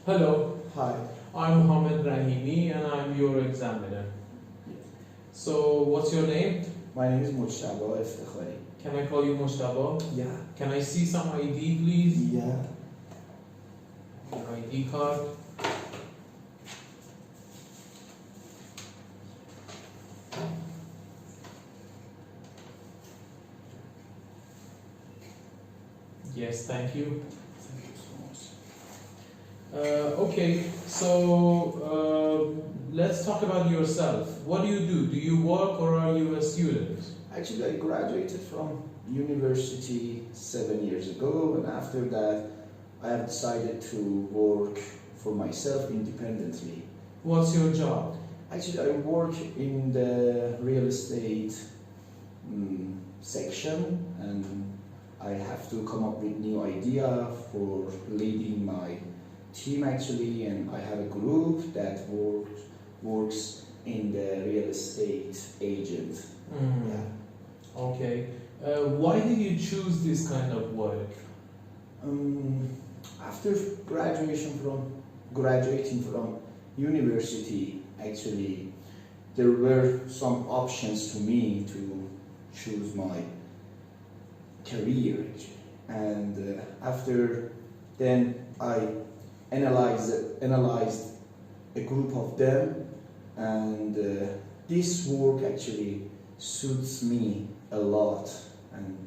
Hello, Hi. I'm Mohammed Rahimi and I'm your examiner. So, what's your name? My name is Mujtaba Iftikhari. Can I call you Moshtaba? Yeah. Can I see some ID, please? Yeah. Your ID card. Yes, thank you. Thank you so much. Okay, so let's talk about yourself. What do you do? Do you work or are you a student? Actually, I graduated from university 7 years ago, and after that, I have decided to work for myself independently. What's your job? Actually, I work in the real estate section, and I have to come up with new idea for leading my team actually, and I have a group that works in the real estate agent. Yeah. Okay. Why did you choose this kind of work? After graduating from university, actually, there were some options to me to choose my career, actually. And after then, I analyzed a group of them, and this work actually suits me a lot, and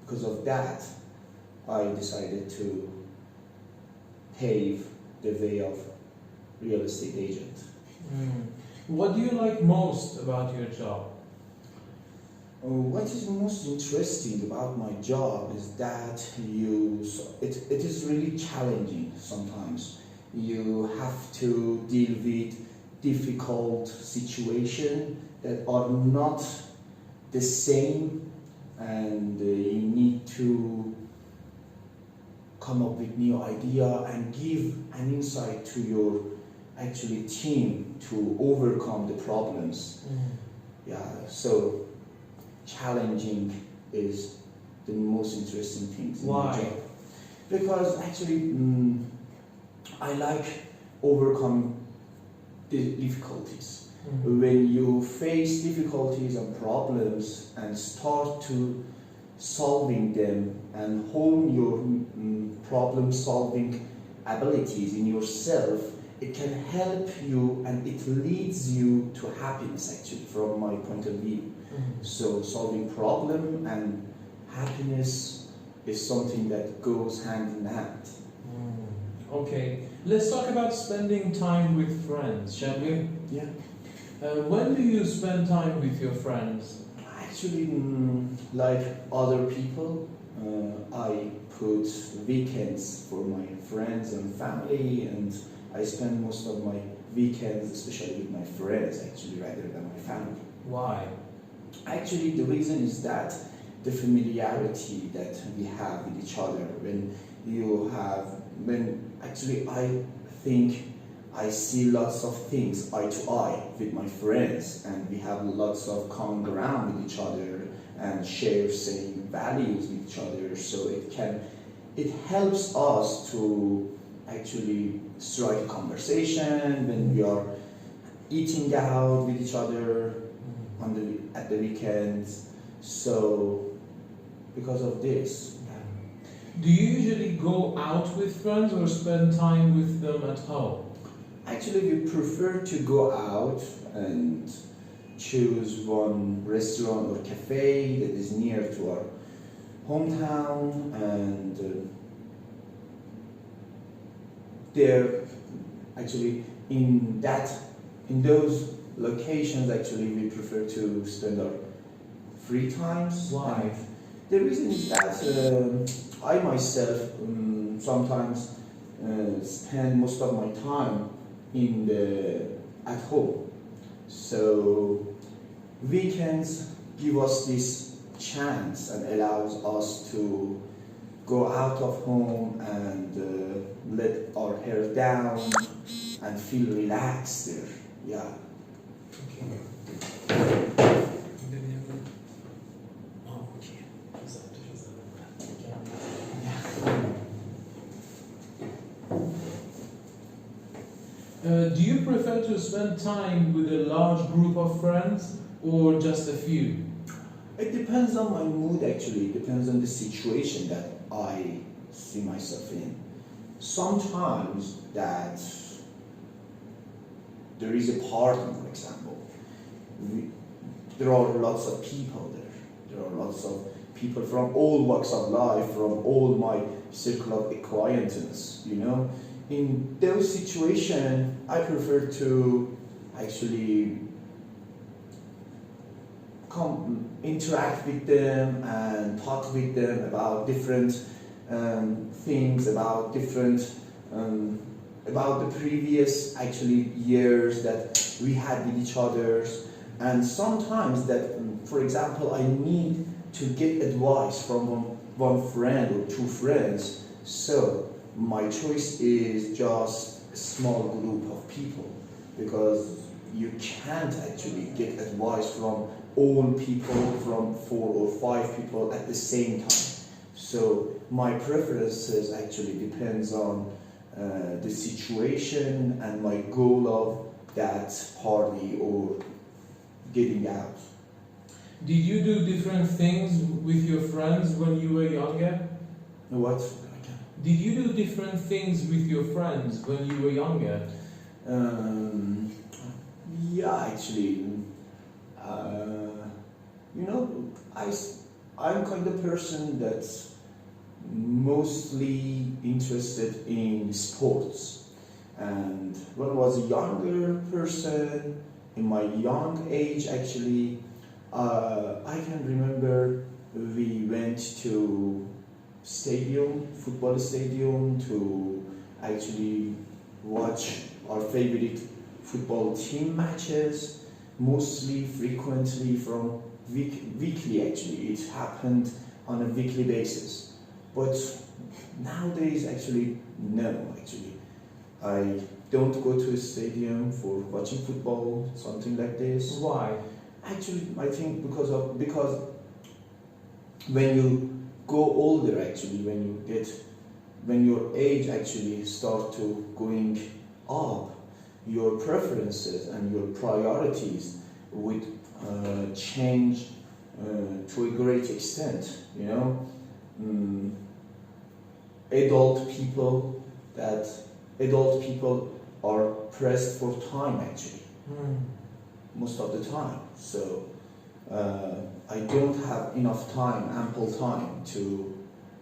because of that, I decided to pave the way of real estate agent. What do you like most about your job? What is most interesting about my job is that it is really challenging sometimes. You have to deal with difficult situations that are not the same, and you need to come up with new idea and give an insight to your actually team to overcome the problems. Yeah, so challenging is the most interesting things in my job. Because actually I like overcome the difficulties. When you face difficulties and problems and start to solving them and hone your problem solving abilities in yourself, it can help you and it leads you to happiness actually from my point of view. So solving problem and happiness is something that goes hand in hand. Okay, let's talk about spending time with friends, shall we? Yeah. When do you spend time with your friends? Actually, like other people, I put weekends for my friends and family, and I spend most of my weekends, especially with my friends, actually, rather than my family. Why? Actually, the reason is that the familiarity that we have with each other. Actually, I think I see lots of things eye to eye with my friends, and we have lots of common ground with each other and share same values with each other. So it helps us to actually strike a conversation when we are eating out with each other at the weekends. So because of this. Do you usually go out with friends or spend time with them at home? Actually, we prefer to go out and choose one restaurant or cafe that is near to our hometown, and there actually in those locations actually we prefer to spend our free times. Why? The reason is that I myself sometimes spend most of my time at home. So weekends give us this chance and allows us to go out of home and let our hair down and feel relaxed there. Yeah. Do you prefer to spend time with a large group of friends or just a few? It depends on my mood actually, it depends on the situation that I see myself in. Sometimes that there is a party, for example, there are lots of people there. There are lots of people from all walks of life, from all my circle of acquaintance, you know. In those situations, I prefer to actually interact with them and talk with them about different things, about different about the previous actually years that we had with each other, and sometimes that, for example, I need to get advice from one friend or two friends, so my choice is just a small group of people, because you can't actually get advice from all people, from 4 or 5 people at the same time. So my preferences actually depends on the situation and my goal of that party or getting out. Did you do different things with your friends when you were younger? What? Did you do different things with your friends when you were younger? Yeah, actually, you know, I'm kind of person that's mostly interested in sports. And when I was a younger person, in my young age actually, I can remember we went to football stadium, to actually watch our favorite football team matches, mostly frequently from weekly actually. It happened on a weekly basis. But nowadays actually, no, actually. I don't go to a stadium for watching football, something like this. Why? Actually, I think because when you go older actually, when your age actually start to going up, your preferences and your priorities would change to a great extent, you know. Adult people are pressed for time actually, most of the time. So I don't have enough time, ample time to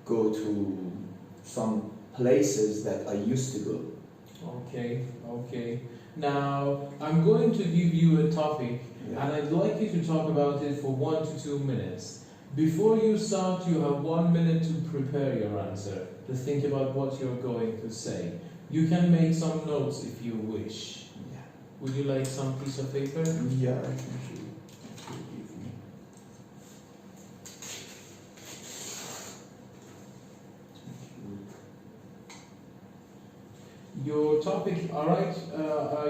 go to some places that I used to go. Okay. Now, I'm going to give you a topic, and I'd like you to talk about it for 1 to 2 minutes. Before you start, you have 1 minute to prepare your answer, to think about what you're going to say. You can make some notes if you wish. Yeah. Would you like some piece of paper? Yeah, I can actually give me. Your topic, alright,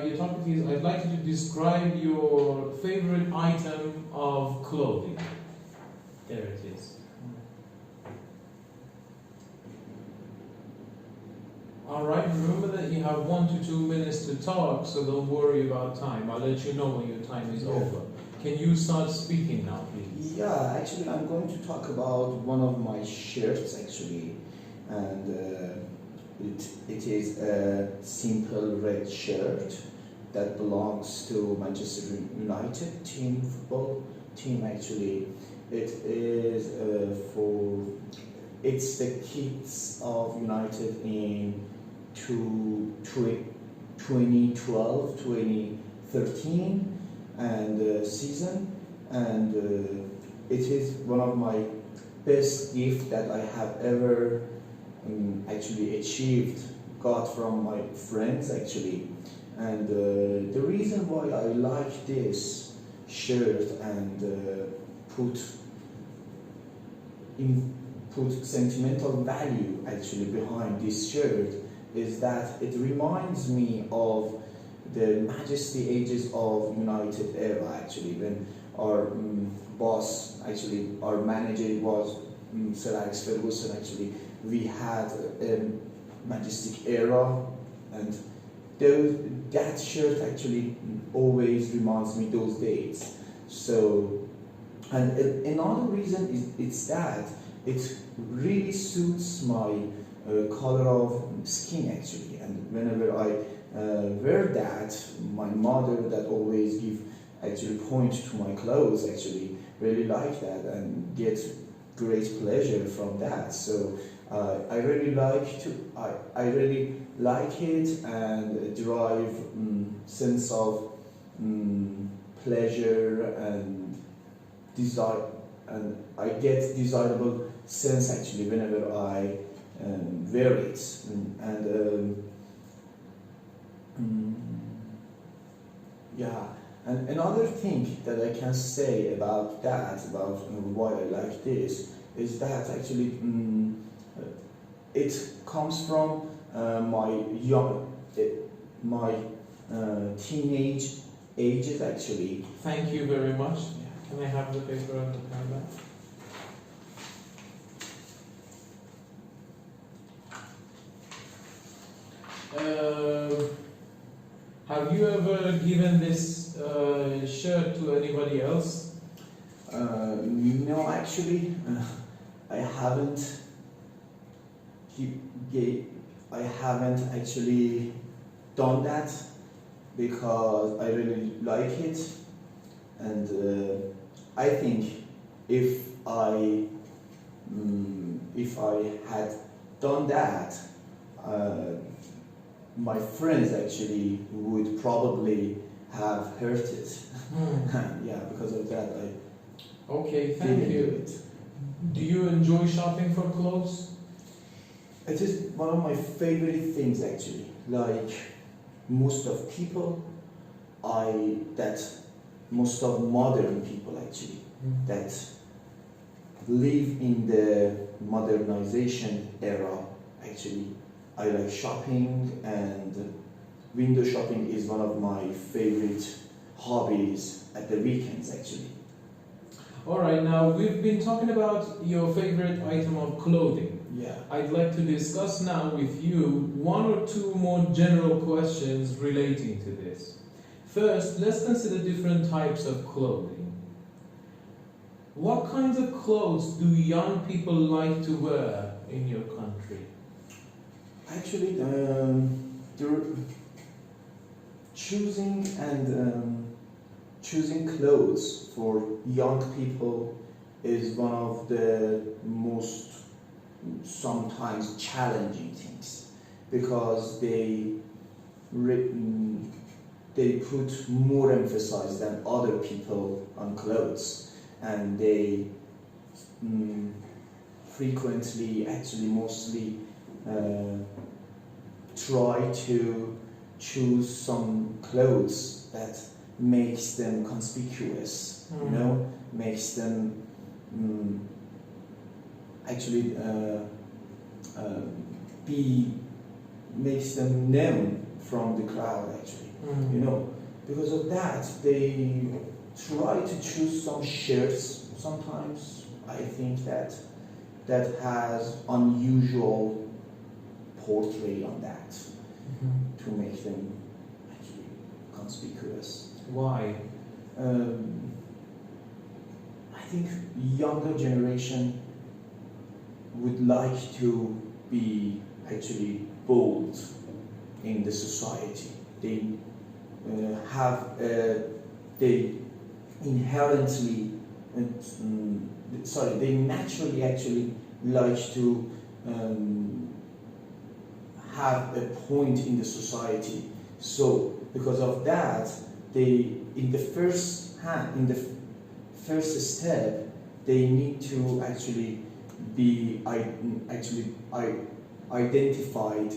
your topic is, I'd like you to describe your favorite item of clothing. There it is. Alright, remember that you have 1 to 2 minutes to talk, so don't worry about time. I'll let you know when your time is over. Can you start speaking now, please? Yeah, actually I'm going to talk about one of my shirts actually, and it is a simple red shirt that belongs to Manchester United team, football team actually. It is it's the kits of United in 2012-2013 and season, and it is one of my best gift that I have ever actually got from my friends actually. And the reason why I like this shirt and put sentimental value actually behind this shirt is that it reminds me of the majesty ages of United era actually, when our boss actually, our manager was Sir Alex Ferguson actually. We had a majestic era, and that shirt actually always reminds me those days. So, and another reason is it's that it really suits my color of skin actually. And whenever I wear that, my mother that always give actually point to my clothes actually really like that and get great pleasure from that. So I really I really like it and derive sense of pleasure and desire, and I get desirable sense actually whenever I wear it. Yeah. And another thing that I can say about that, about why I like this, is that actually it comes from my teenage ages actually. Thank you very much. Can I have the paper and the pen back? Have you ever given this shirt to anybody else? No, actually, I haven't. I haven't actually done that because I really like it, and I think if I had done that, my friends actually would probably have heard it. Yeah, because of that Okay, I thank didn't do you. it. Do you enjoy shopping for clothes? It is one of my favorite things actually. Like most of people, most of modern people actually that live in the modernization era actually. I like shopping, and window shopping is one of my favorite hobbies at the weekends actually. Alright, now we've been talking about your favorite item of clothing. Yeah. I'd like to discuss now with you one or two more general questions relating to this. First, let's consider different types of clothing. What kinds of clothes do young people like to wear in your country? Actually, choosing clothes for young people is one of the most sometimes challenging things because they put more emphasis than other people on clothes, and they frequently, actually mostly, try to choose some clothes that makes them conspicuous, you know, makes them actually makes them known from the crowd actually, you know. Because of that, they try to choose some shirts. Sometimes I think that has unusual portrait on that to make them actually conspicuous. Why? I think younger generation would like to be actually bold in the society. They they inherently, they naturally actually like to have a point in the society. So because of that, they in the first step, they need to actually be identified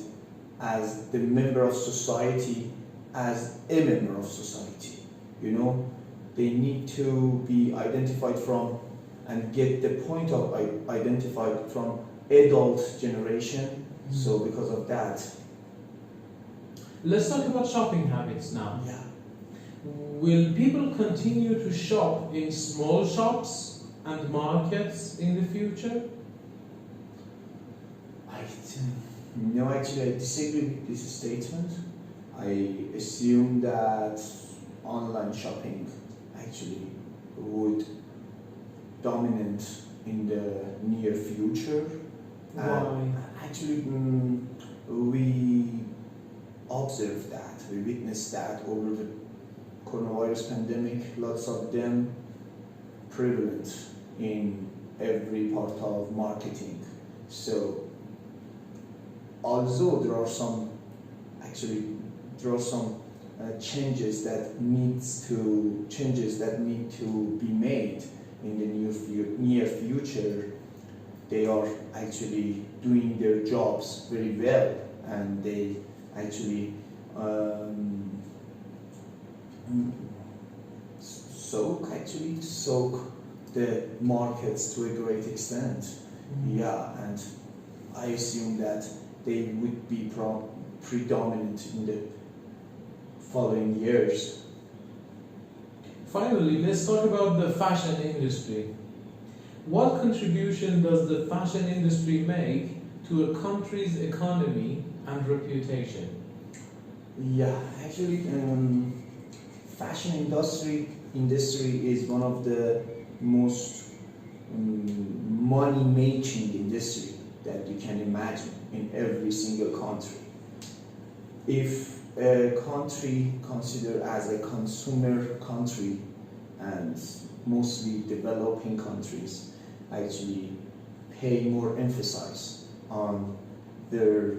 as the member of society, as a member of society. You know, they need to be identified from and get the point of identified from adult generation. So because of that, let's talk about shopping habits now. yeah. Will people continue to shop in small shops and markets in the future? No, actually, I disagree with this statement. I assume that online shopping actually would dominate in the near future. Why? Actually, we observed that, we witnessed that over the coronavirus pandemic. Lots of them prevalent in every part of marketing. So, although there are some changes that need to be made in the near future, they are actually doing their jobs very well, and they actually soak the markets to a great extent. Yeah, and I assume that they would be predominant in the following years. Finally, let's talk about the fashion industry. What contribution does the fashion industry make to a country's economy and reputation? Yeah, actually, fashion industry is one of the most money-making industry that you can imagine in every single country. If a country considered as a consumer country, and mostly developing countries actually pay more emphasis on their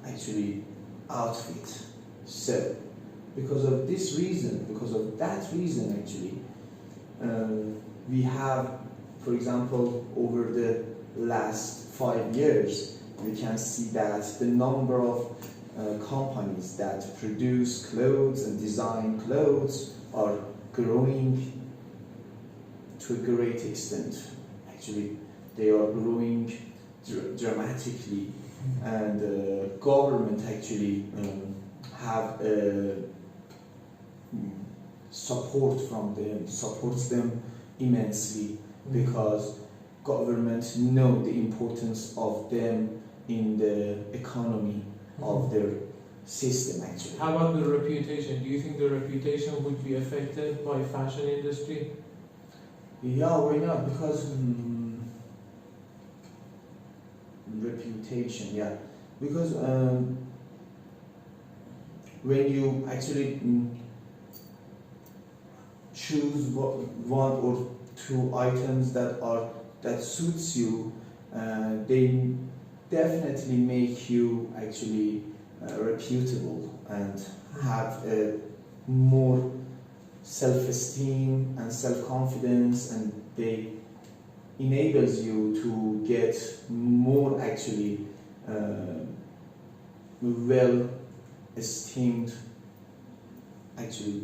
actually outfit. So because of that reason actually, we have, for example, over the last 5 years, we can see that the number of companies that produce clothes and design clothes are growing to a great extent. Actually, they are growing dramatically, and government actually have supports them immensely, because government know the importance of them in the economy of their system actually. How about the reputation? Do you think the reputation would be affected by fashion industry? Yeah, why not? Because reputation, yeah. Because when you actually choose one or two items that suits you, they definitely make you actually reputable and have a more self-esteem and self-confidence, and they enables you to get more actually well esteemed actually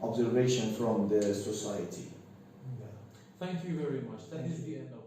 observation from the society. Thank you very much. That is the end of